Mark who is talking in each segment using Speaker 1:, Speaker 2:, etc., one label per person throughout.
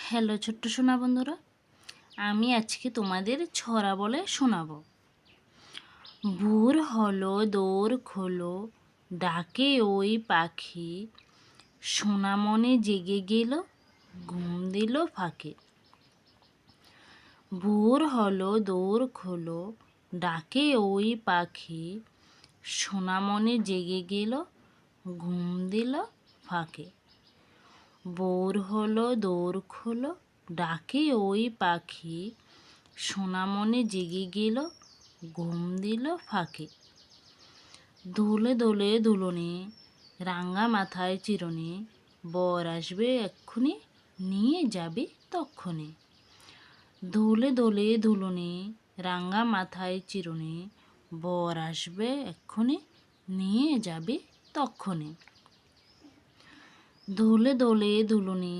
Speaker 1: Hello ছোট্ট সোনা বন্ধুরা, আমি আজকে তোমাদের ছড়া বলে শোনাবো। ভোর হলো দোর খোলো, ডাকে ওই পাখি, সোনা মনে জেগে গেল, ঘুম দিল ফাঁকে। ভোর হলো দোর খোলো, ডাকে ওই পাখি, সোনা মনে জেগে গেল, ঘুম দিল ফাঁকে। ভোর হলো দোর খোলো, ডাকে ওই পাখি, সোনা মনে জেগে গেল, ঘুম দিল ফাঁকে। দোলে দোলে দুলনে, রাঙা মাথায় চিরুনি, বর আসবে এক্ষুনি, নিয়ে যাবে তক্ষণে। দোলে দোলে দুলনে, রাঙা মাথায় চিরুনি, বর আসবে এক্ষুনি, নিয়ে যাবে তক্ষণে। দোলে দোলে দুলুনি,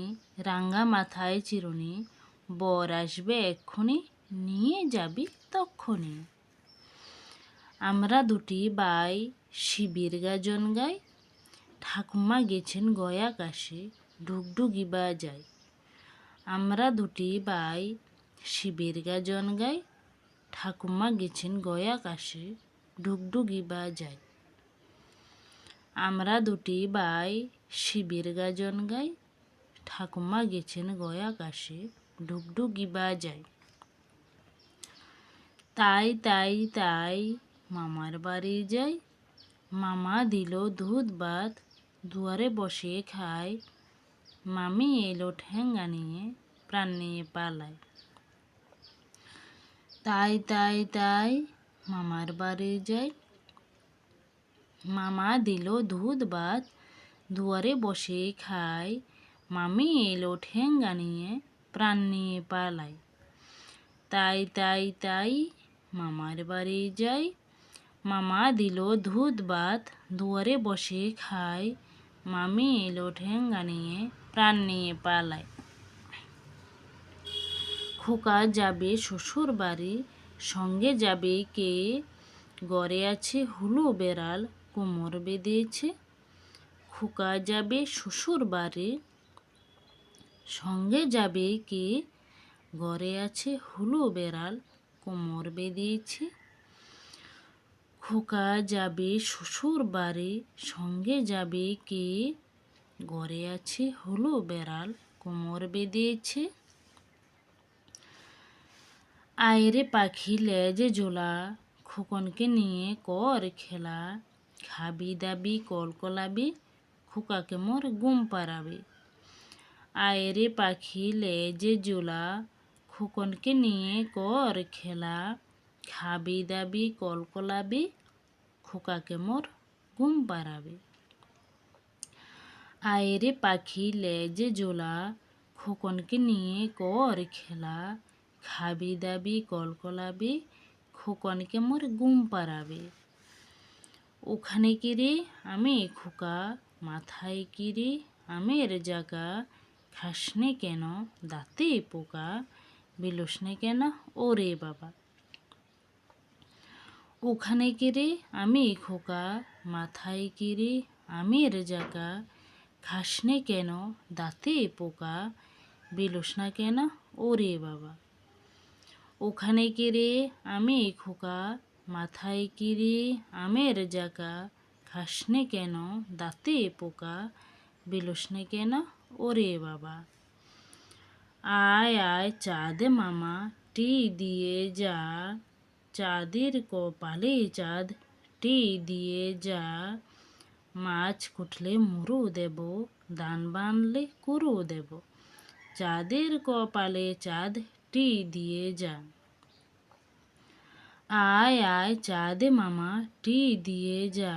Speaker 1: রাঙা মাথায় চিরুনি, বর আসবে এক্ষুনি, নিয়ে যাবি তক্ষণে। আমরা দুটি বাই শিবের গাজন গাই, ঠাকুমা গেছেন গয়া কাশে, ডুগডুগি বাজায়। আমরা দুটি বাই শিবের গাজন গাই, ঠাকুমা গেছেন গয়া কাশে, ডুগডুগি বাজায়। আমরা দুটি বাই শিবের গাজন গাই, ঠাকুমা গেছেন গয়া কাশে, ডুগডুগি বাজায়। তাই তাই তাই মামার বাড়ি যাই, মামা দিল দুধ ভাত, দুয়ারে বসে খায়, মামি এলো ঠেঙ্গা নিয়ে, প্রাণ নিয়ে পালায়। তাই তাই তাই মামার বাড়ি যাই, মামা দিল দুধ ভাত, দুয়ারে বসে খায়, মামি এলো ঠেঙ্গা নিয়ে, প্রাণ নিয়ে পালায়। তাই তাই তাই মামার বাড়ি যাই, মামা দিল দুধ ভাত, দুয়ারে বসে খায়, মামি এলো ঠেঙ্গা নিয়ে, প্রাণ নিয়ে পালায়। খোকা যাবে শ্বশুর বাড়ি, সঙ্গে যাবে কে, ঘরে আছে হুলু বেড়াল, কোমর বেঁধেছে। খোকা যাবে শ্বশুর বাড়ি, সঙ্গে যাবে কে, ঘরে আছে হুলু বেড়াল, কোমর বেঁধেছে। খোকা যাবে শ্বশুর বাড়ি, সঙ্গে যাবে কে, ঘরে আছে হুলু বেড়াল, কোমর বেঁধেছে। আয়রে পাখি লেজে জোলা, খোকনকে নিয়ে কর খেলা, খাবি দাবি কলকলাবি, খোকাকে মোর ঘুম পাড়াবে। আয়রে পাখি লেজে জোলা, খোকনকে নিয়ে কর খেলা, খাবি দাবি কলকলাবি, খোকাকে মোর ঘুম পাড়াবে। আয়রে পাখি লেজে জোলা, খোকনকে নিয়ে কর খেলা, খাবি দাবি কলকলাবি, খোকনকে মোর ঘুম পাড়াবে। ওখানে কিরে আমি খোকা, মাথায় কিরে আমের জাগা, খাসনে কেন দাঁতে পোকা, বিলোসনে কেন ওরে বাবা। ওখানে কিরে আমি খোকা, মাথায় কিরে আমের জাগা, খাসনে কেন দাঁতে পোকা, বিলোসনা কেন ওরে বাবা। ওখানে কিরে আমি খোকা, মাথায় কিরে আমের জাগা, খাসনে কেন দাঁতে পোকা, বিলোসনে কেন ওরে বাবা। আয় আয় চাঁদ মামা টি দিয়ে যা, চাঁদের কপালে চাঁদ টি দিয়ে যা, মাছ কুটলে মুরু দেব, দান বানলে কুরু দেব, চাঁদের কপালে চাঁদ টি দিয়ে যা। আয় আয় চাঁদ মামা টি দিয়ে যা,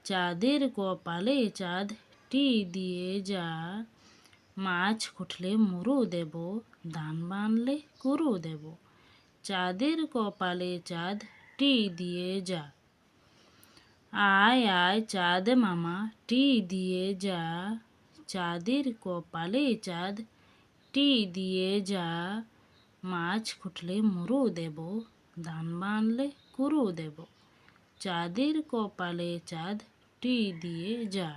Speaker 1: চাঁদের কপালে চাঁদ টি দিয়ে যা, মাছ কুটলে মুরু দেব, দান বানলে কুরু দেব, চাঁদের কপালে চাঁদ টি দিয়ে যা। আয় আয় চাঁদ মামা টি দিয়ে যা, চাঁদের কপালে চাঁদ টি দিয়ে যা, মাছ কুটলে মুরু দেব, দান বানলে কুরু দেব, চাঁদের কপালে চাঁদ টি দিয়ে যা।